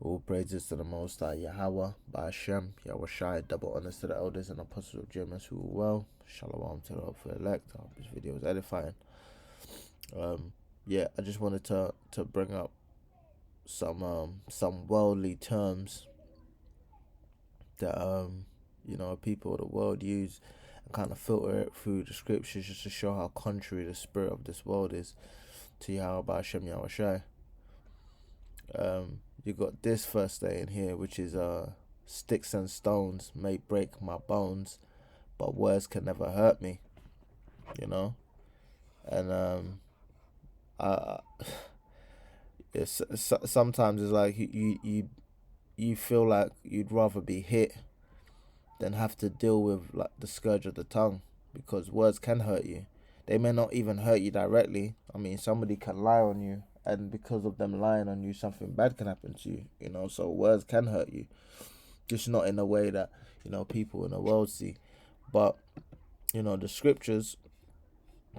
All praises to the Most High Yahweh, Ba'ashem, Yahweh Shai, double honors to the elders and apostles of James who are well. Shalom to the hopeful elect. I hope this video is edifying. I just wanted to bring up some worldly terms that people of the world use and kind of filter it through the scriptures just to show how contrary the spirit of this world is to Yahweh Ba'ashem, Yahweh Shai. You got this first day in here, which is sticks and stones may break my bones, but words can never hurt me. And sometimes it's like you feel like you'd rather be hit than have to deal with like the scourge of the tongue, because words can hurt you. They may not even hurt you directly. I mean, somebody can lie on you, and because of them lying on you, something bad can happen to you. So words can hurt you, just not in a way that people in the world see. But the scriptures,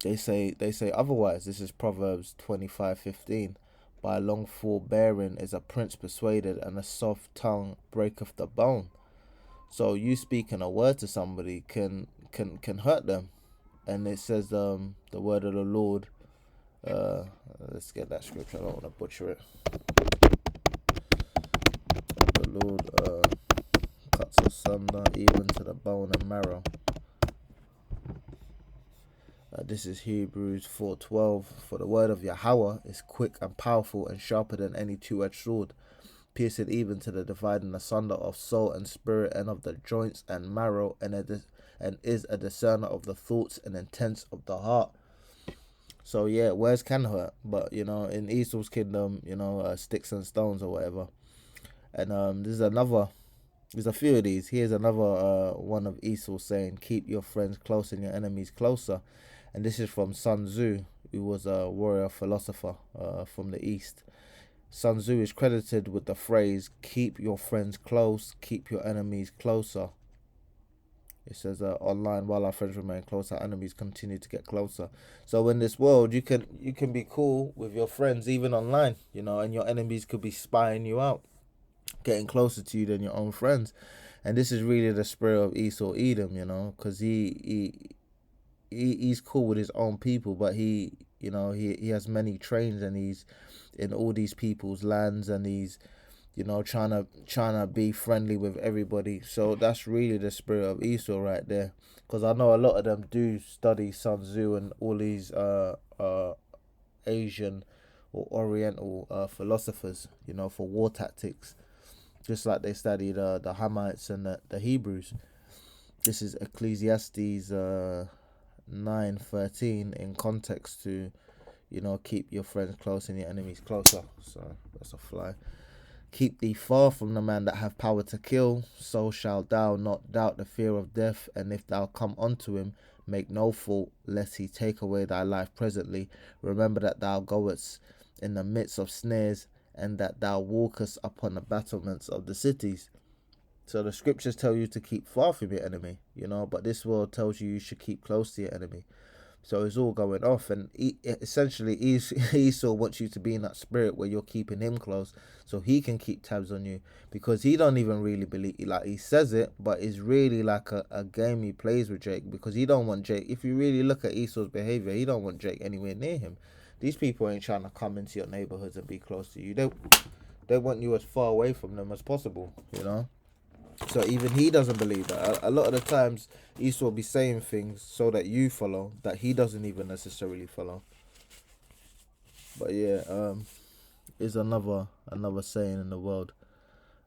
they say otherwise. This is Proverbs 25:15. By long forbearing is a prince persuaded, and a soft tongue breaketh the bone. So you speaking a word to somebody can hurt them. And it says the word of the Lord. Let's get that scripture. I don't want to butcher it. The Lord cuts asunder even to the bone and marrow. This is Hebrews 4:12. For the word of Yahweh is quick and powerful and sharper than any two-edged sword, piercing even to the dividing asunder of soul and spirit and of the joints and marrow, and is a discerner of the thoughts and intents of the heart. So yeah, words can hurt, but in Esau's kingdom, sticks and stones or whatever. And there's a few of these. Here's another one of Esau saying, "Keep your friends close and your enemies closer." And this is from Sun Tzu, who was a warrior philosopher from the East. Sun Tzu is credited with the phrase, "Keep your friends close, keep your enemies closer." It says online, while our friends remain close, our enemies continue to get closer. So in this world, you can be cool with your friends even online, and your enemies could be spying you out, getting closer to you than your own friends. And this is really the spirit of Esau Edom, because he's cool with his own people, but he has many trains, and he's in all these people's lands, and he's trying to be friendly with everybody. So that's really the spirit of Esau right there, because I know a lot of them do study Sun Tzu and all these Asian or Oriental philosophers, for war tactics, just like they studied the Hamites and the Hebrews. This is Ecclesiastes 9:13 in context to keep your friends close and your enemies closer. So that's a fly. Keep thee far from the man that have power to kill, so shalt thou not doubt the fear of death. And if thou come unto him, make no fault, lest he take away thy life presently. Remember that thou goest in the midst of snares, and that thou walkest upon the battlements of the cities. So the scriptures tell you to keep far from your enemy, but this world tells you should keep close to your enemy. So it's all going off, and essentially Esau wants you to be in that spirit where you're keeping him close, so he can keep tabs on you, because he don't even really believe, like he says it, but it's really like a game he plays with Jake, because he don't want Jake. If you really look at Esau's behavior, he don't want Jake anywhere near him. These people ain't trying to come into your neighborhoods and be close to you. They want you as far away from them as possible, So even he doesn't believe that. A lot of the times, Esau will be saying things so that you follow, that he doesn't even necessarily follow. But yeah, is another saying in the world,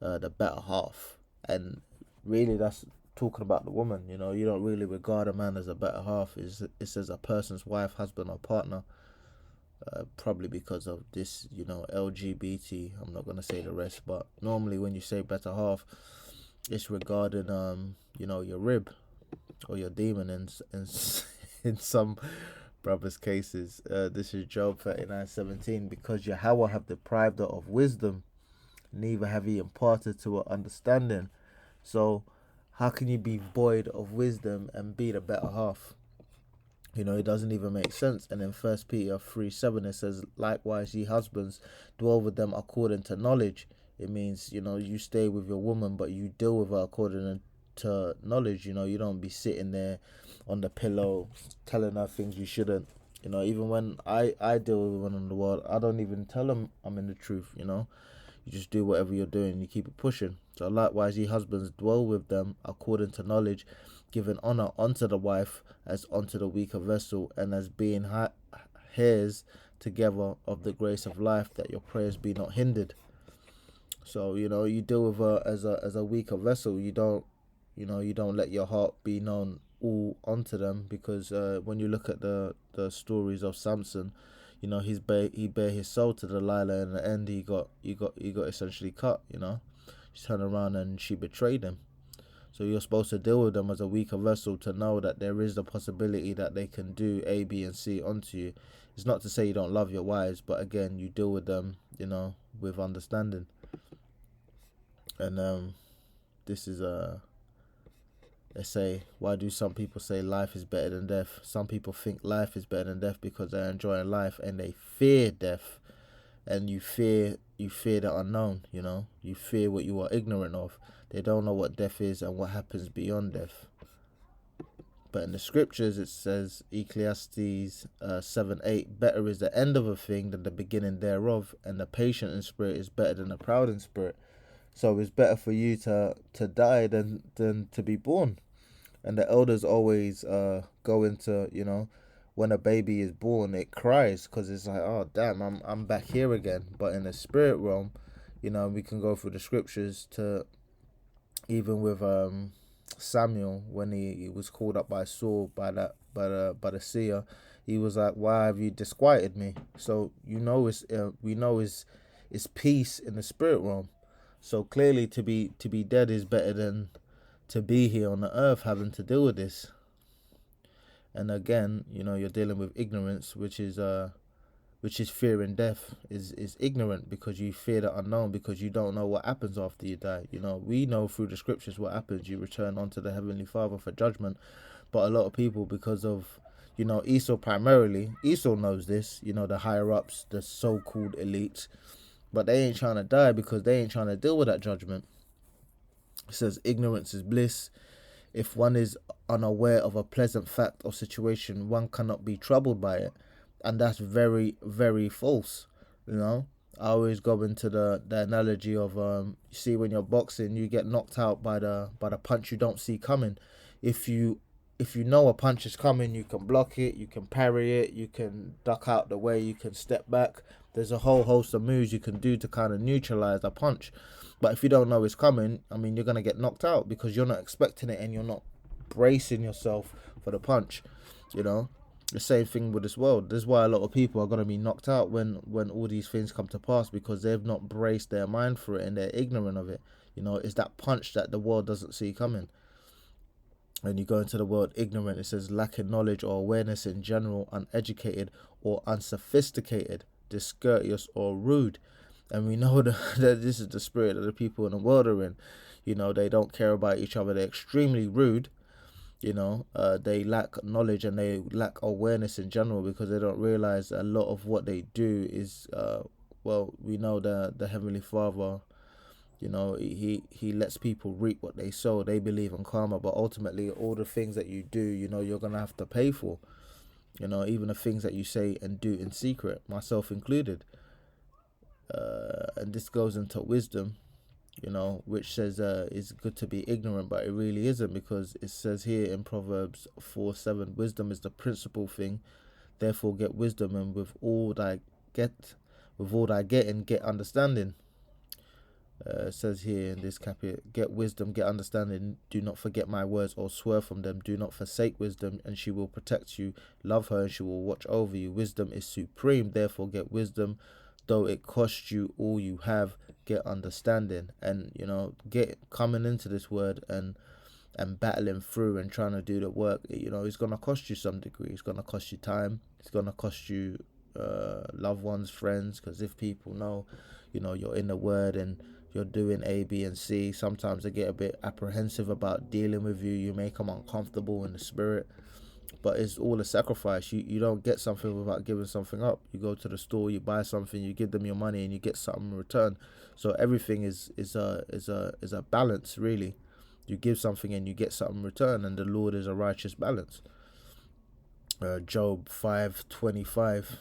the better half. And really that's talking about the woman, you don't really regard a man as a better half. It says a person's wife, husband or partner. Probably because of this, LGBT. I'm not going to say the rest, but normally when you say better half, it's regarding your rib or your demon in some brothers' cases. This is Job 39:17. Because Yahweh have deprived her of wisdom, neither have he imparted to her understanding. So how can you be void of wisdom and be the better half? It doesn't even make sense. And in 1 Peter 3:7 it says, likewise ye husbands, dwell with them according to knowledge, It means, you stay with your woman, but you deal with her according to knowledge. You don't be sitting there on the pillow telling her things you shouldn't. Even when I deal with women in the world, I don't even tell them I'm in the truth. You just do whatever you're doing, you keep it pushing. So likewise, ye husbands, dwell with them according to knowledge, giving honor unto the wife as unto the weaker vessel, and as being heirs together of the grace of life, that your prayers be not hindered. So you deal with her as a weaker vessel. You don't let your heart be known all onto them, because when you look at the stories of Samson, he bare his soul to Delilah. In the end, he got essentially cut. She turned around and she betrayed him. So you're supposed to deal with them as a weaker vessel, to know that there is the possibility that they can do A, B, and C onto you. It's not to say you don't love your wives, but again, you deal with them, with understanding. And this is they say, why do some people say life is better than death? Some people think life is better than death because they're enjoying life, and they fear death. And you fear the unknown. You fear what you are ignorant of. They don't know what death is and what happens beyond death. But in the scriptures it says, Ecclesiastes 7:8, better is the end of a thing than the beginning thereof, and the patient in spirit is better than the proud in spirit. So it's better for you to die than to be born. And the elders always go into, when a baby is born, it cries because it's like, oh damn, I'm back here again. But in the spirit realm, we can go through the scriptures to, even with Samuel, when he was called up by Saul by the seer, he was like, why have you disquieted me? So we know it's peace in the spirit realm. So clearly, to be dead is better than to be here on the earth having to deal with this. And again, you're dealing with ignorance, which is fearing death. Is ignorant because you fear the unknown, because you don't know what happens after you die. We know through the scriptures what happens. You return unto the Heavenly Father for judgment. But a lot of people, because of Esau primarily, Esau knows this. The higher ups, the so-called elites, but they ain't trying to die because they ain't trying to deal with that judgment. It says ignorance is bliss. If one is unaware of a pleasant fact or situation, one cannot be troubled by it. And that's very, very false. I always go into the analogy of you see, when you're boxing, you get knocked out by the punch you don't see coming. If you know a punch is coming, you can block it, you can parry it, you can duck out the way, you can step back. There's a whole host of moves you can do to kind of neutralize a punch. But if you don't know it's coming, you're going to get knocked out because you're not expecting it and you're not bracing yourself for the punch. The same thing with this world. This is why a lot of people are going to be knocked out when all these things come to pass, because they've not braced their mind for it and they're ignorant of it. It's that punch that the world doesn't see coming. And you go into the world ignorant, it says lacking knowledge or awareness in general, uneducated or unsophisticated, discourteous or rude. And we know that this is the spirit that the people in the world are in. They don't care about each other. They're extremely rude. They lack knowledge and they lack awareness in general, because they don't realize a lot of what they do is, we know the Heavenly Father, he lets people reap what they sow. They believe in karma, but ultimately all the things that you do, you're going to have to pay for. Even the things that you say and do in secret, myself included. And this goes into wisdom, which says it's good to be ignorant, but it really isn't, because it says here in Proverbs 4:7, wisdom is the principal thing. Therefore get wisdom, and with all thy getting, get understanding. It says here in this chapter, get wisdom, get understanding. Do not forget my words or swear from them. Do not forsake wisdom, and she will protect you. Love her, and she will watch over you. Wisdom is supreme. Therefore get wisdom, though it costs you all you have. Get understanding. And get coming into this word and battling through and trying to do the work, it's going to cost you some degree. It's going to cost you time. It's going to cost you loved ones, friends, because if people know you're in the word and you're doing A, B, and C, sometimes they get a bit apprehensive about dealing with you. You may come uncomfortable in the spirit, but it's all a sacrifice. You don't get something without giving something up. You go to the store, you buy something, you give them your money, and you get something in return. So everything is a balance, really. You give something and you get something in return, and the Lord is a righteous balance. Job 5:25.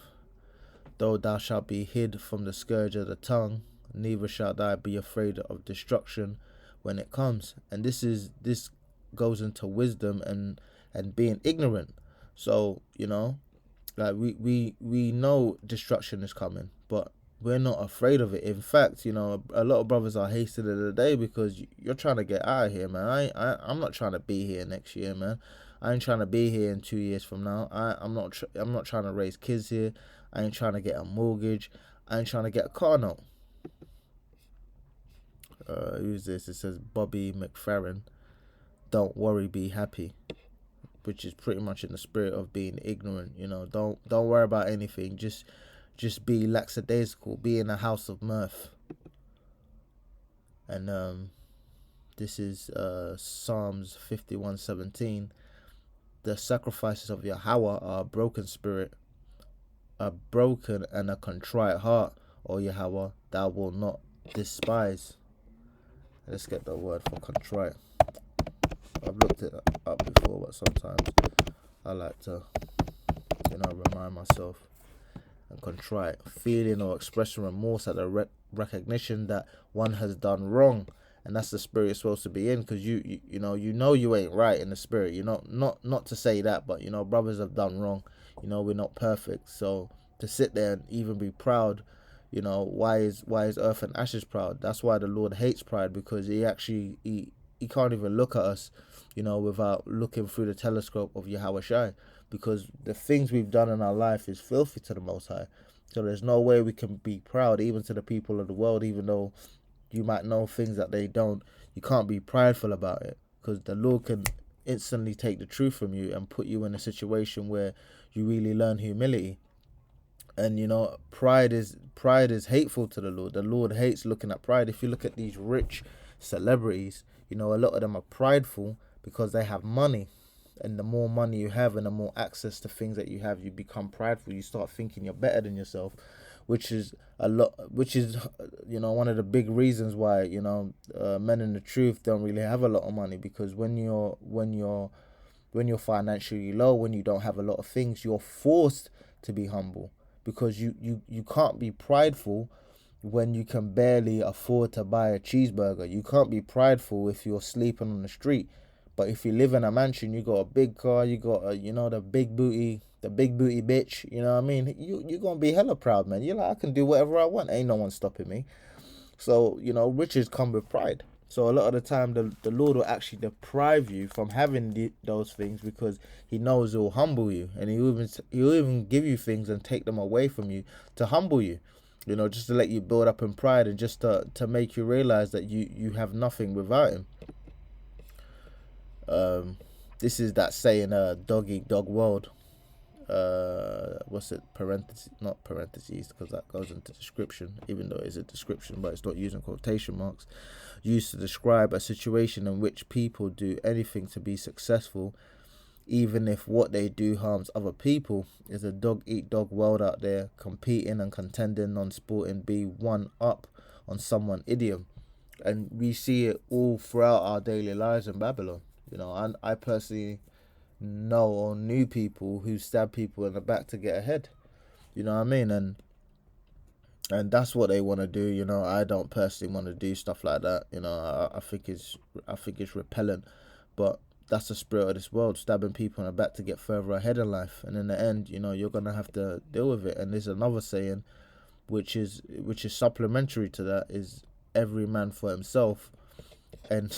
Though thou shalt be hid from the scourge of the tongue, neither shalt thou be afraid of destruction when it comes. And this goes into wisdom and being ignorant. So, like we know destruction is coming, but we're not afraid of it. In fact, a lot of brothers are hasting in the day because you're trying to get out of here, man. I'm not trying to be here next year, man. I ain't trying to be here in 2 years from now. I'm not trying to raise kids here. I ain't trying to get a mortgage. I ain't trying to get a car note. Who's this? It says Bobby McFerrin. Don't worry, be happy, which is pretty much in the spirit of being ignorant. Don't worry about anything. Just be lackadaisical. Be in a house of mirth. And this is Psalms 51:17. The sacrifices of Yahweh are a broken spirit, a broken and a contrite heart, O Yahweh, thou wilt not despise. Let's get the word for contrite. I've looked it up before, but sometimes I like to, remind myself. And contrite, feeling or expressing remorse at the recognition that one has done wrong, and that's the spirit you're supposed to be in, because you ain't right in the spirit. Not to say that, but brothers have done wrong. We're not perfect, so to sit there and even be proud, why is earth and ashes proud? That's why the Lord hates pride, because he can't even look at us, without looking through the telescope of Yahweh Shai, because the things we've done in our life is filthy to the Most High. So there's no way we can be proud, even to the people of the world, even though you might know things that they don't. You can't be prideful about it, because the Lord can instantly take the truth from you and put you in a situation where you really learn humility. And pride is hateful to the Lord. The Lord hates looking at pride. If you look at these rich celebrities, a lot of them are prideful because they have money. And the more money you have and the more access to things that you have, you become prideful. You start thinking you're better than yourself, which is one of the big reasons why men in the truth don't really have a lot of money, because when you're financially low, when you don't have a lot of things, you're forced to be humble, because you can't be prideful when you can barely afford to buy a cheeseburger. You can't be prideful if you're sleeping on the street. But if you live in a mansion, you got a big car, you got the big booty bitch, you know what I mean? You're going to be hella proud, man. You're like, I can do whatever I want. Ain't no one stopping me. So, riches come with pride. So a lot of the time, the Lord will actually deprive you from having those things, because he knows it will humble you. And he'll even give you things and take them away from you to humble you. Just to let you build up in pride, and just to make you realize that you have nothing without him. This is that saying, dog eat dog world. What's it? Not parentheses, because that goes into description, even though it's a description, but it's not using quotation marks. Used to describe a situation in which people do anything to be successful, even if what they do harms other people. Is a dog eat dog world out there, competing and contending, non-sporting, be one up on someone idiom. And we see it all throughout our daily lives in Babylon. I personally know or knew people who stab people in the back to get ahead. You know what I mean? And that's what they want to do. I don't personally want to do stuff like that. I think it's repellent, but that's the spirit of this world, stabbing people in the back to get further ahead in life. And in the end, you're gonna have to deal with it. And there's another saying, which is supplementary to that, is every man for himself. And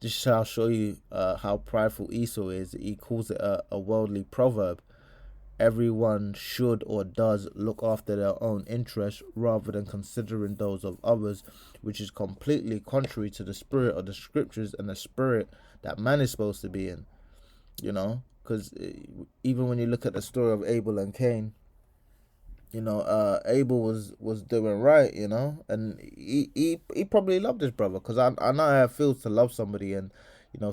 this shall show you how prideful Esau is. He calls it a worldly proverb. Everyone should or does look after their own interests rather than considering those of others, which is completely contrary to the spirit of the scriptures and the spirit that man is supposed to be in. Because even when you look at the story of Abel and Cain, Abel was doing right, and he probably loved his brother, because I know how it feels to love somebody, and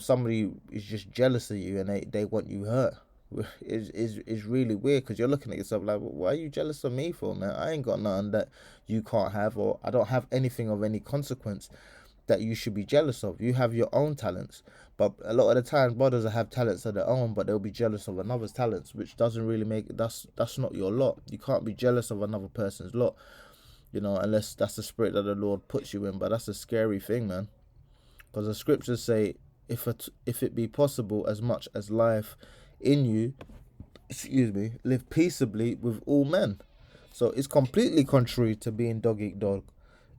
somebody is just jealous of you and they want you hurt. is really weird, because you're looking at yourself like, why are you jealous of me for, man? I ain't got nothing that you can't have, or I don't have anything of any consequence that you should be jealous of. You have your own talents. But a lot of the time, brothers have talents of their own, but they'll be jealous of another's talents, which doesn't really make, that's not your lot. You can't be jealous of another person's lot, unless that's the spirit that the Lord puts you in. But that's a scary thing, man, because the scriptures say, if it be possible, as much as life in you, live peaceably with all men. So it's completely contrary to being dog eat dog,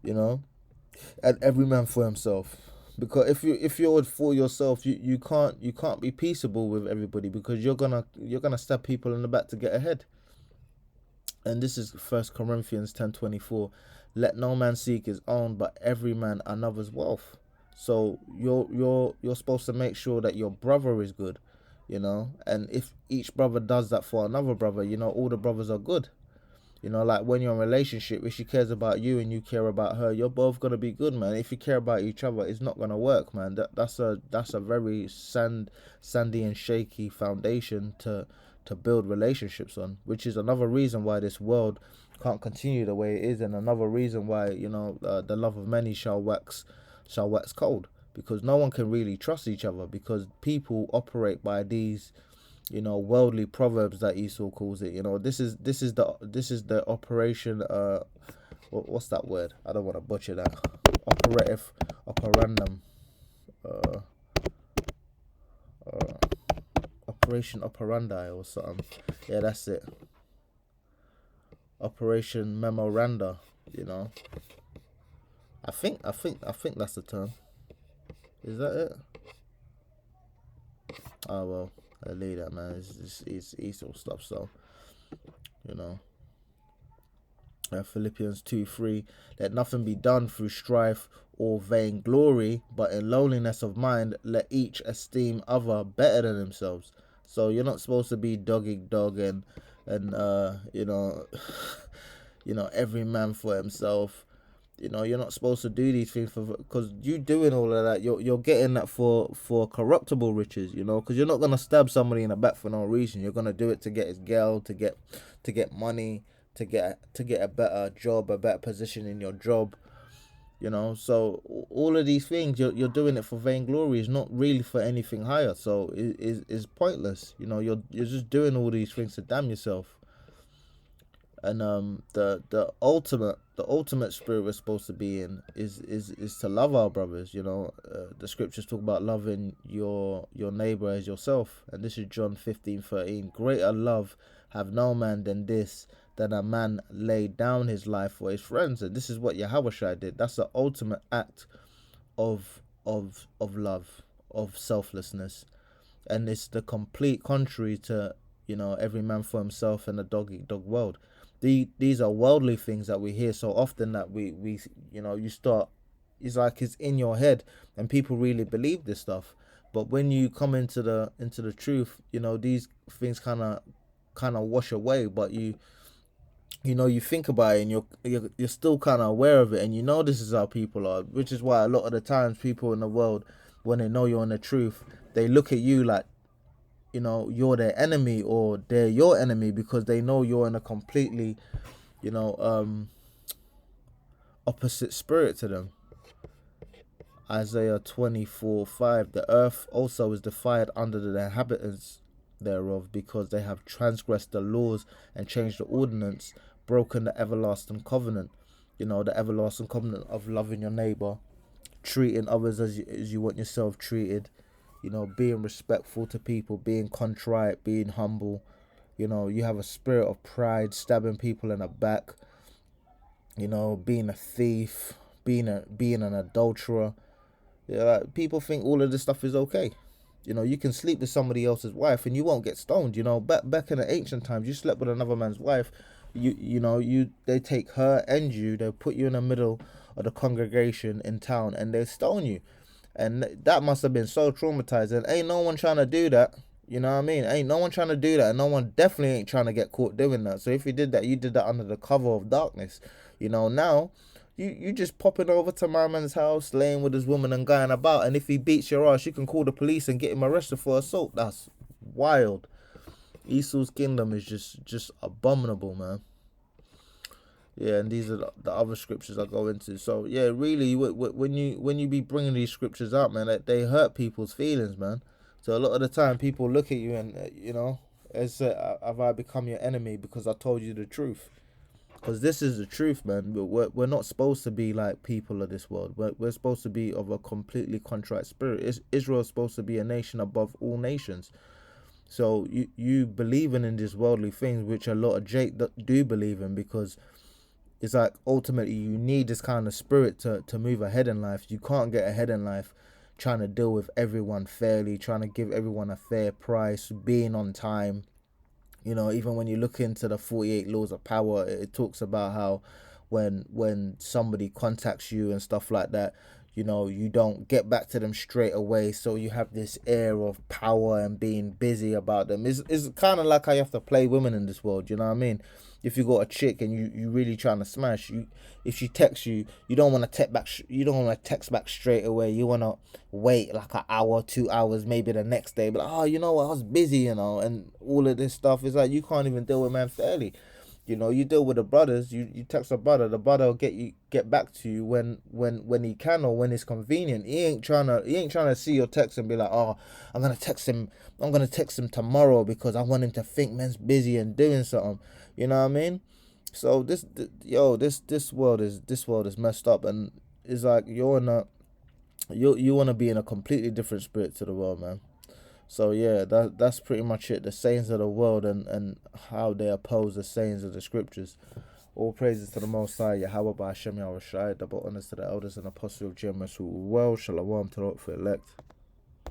and every man for himself. Because if you're for yourself, you can't be peaceable with everybody, because you're gonna stab people in the back to get ahead. And this is 1 Corinthians 10:24. Let no man seek his own, but every man another's wealth. So you're supposed to make sure that your brother is good, and if each brother does that for another brother, all the brothers are good. Like when you're in a relationship, if she cares about you and you care about her, you're both gonna be good, man. If you care about each other, it's not gonna work, man. That's a very sandy and shaky foundation to build relationships on, which is another reason why this world can't continue the way it is, and another reason why the love of many shall wax cold, because no one can really trust each other, because people operate by these worldly proverbs that Esau calls it. This is the operation, what's that word? I don't want to butcher that. Operandum, operation operandi or something. Yeah, that's it. Operation memoranda. I think that's the term. Is that it? Oh well, I leave that, man. It's Esau stuff. So, Philippians 2:3. Let nothing be done through strife or vain glory, but in lowliness of mind, let each esteem other better than themselves. So you're not supposed to be dog eat dog and every man for himself. You're not supposed to do these things because you doing all of that. You're getting that for corruptible riches. Because you're not gonna stab somebody in the back for no reason. You're gonna do it to get his girl, to get money, to get a better job, a better position in your job. So all of these things, you're doing it for vainglory. It's not really for anything higher. So it's pointless. You're just doing all these things to damn yourself. And the ultimate spirit we're supposed to be in is to love our brothers. The scriptures talk about loving your neighbor as yourself, and this is John 15:13. Greater love have no man than this, than a man laid down his life for his friends. And this is what Yahushua did. That's the ultimate act of love, of selflessness, and it's the complete contrary to every man for himself and the dog eat dog world. These are worldly things that we hear so often that we you start, it's like it's in your head, and people really believe this stuff. But when you come into the truth, these things kind of wash away. But you think about it, and you're still kind of aware of it, and this is how people are, which is why a lot of the times people in the world, when they know you're in the truth, they look at you like you're their enemy, or they're your enemy, because they know you're in a completely opposite spirit to them. Isaiah 24:5. The earth also is defied under the inhabitants thereof, because they have transgressed the laws and changed the ordinance, broken the everlasting covenant. The everlasting covenant of loving your neighbor, treating others as you want yourself treated, being respectful to people, being contrite, being humble. You have a spirit of pride, stabbing people in the back, being a thief, being an adulterer. People think all of this stuff is okay. You can sleep with somebody else's wife and you won't get stoned. Back in the ancient times, you slept with another man's wife, they take her and they put you in the middle of the congregation in town and they stone you. And that must have been so traumatizing. Ain't no one trying to do that. You know what I mean? Ain't no one trying to do that. And no one definitely ain't trying to get caught doing that. So if you did that, you did that under the cover of darkness. Now, you just popping over to my man's house, laying with his woman and going about. And if he beats your ass, you can call the police and get him arrested for assault. That's wild. Esau's kingdom is just abominable, man. Yeah, and these are the other scriptures I go into. So yeah, really, when you be bringing these scriptures out, man, they hurt people's feelings, man. So a lot of the time, people look at you and as have I become your enemy because I told you the truth? Because this is the truth, man. We're not supposed to be like people of this world. We're supposed to be of a completely contrite spirit. Israel's supposed to be a nation above all nations. So you believing in these worldly things, which a lot of Jake do believe in, because it's like ultimately you need this kind of spirit to move ahead in life. You can't get ahead in life trying to deal with everyone fairly, trying to give everyone a fair price, being on time. Even when you look into the 48 laws of power, it talks about how when somebody contacts you and stuff like that, you don't get back to them straight away. So you have this air of power and being busy about them. It's kind of like how you have to play women in this world. You know what I mean? If you got a chick and you really trying to smash you, if she texts you, you don't want to text back. You don't want to text back straight away. You want to wait like an hour, 2 hours, maybe the next day. But like, oh, you know what? I was busy, and all of this stuff is like you can't even deal with man fairly. You deal with the brothers. You text a brother. The brother will get back to you when he can or when it's convenient. He ain't trying to see your text and be like, oh, I'm gonna text him. I'm gonna text him tomorrow because I want him to think man's busy and doing something. You know what I mean? So this world is messed up, and it's like you want to be in a completely different spirit to the world, man. So yeah, that's pretty much it. The sayings of the world and how they oppose the sayings of the scriptures. All praises to the Most High, Yahweh by Hashem Yahushai, double honors to the elders and apostles of James who well, shalom to the elect.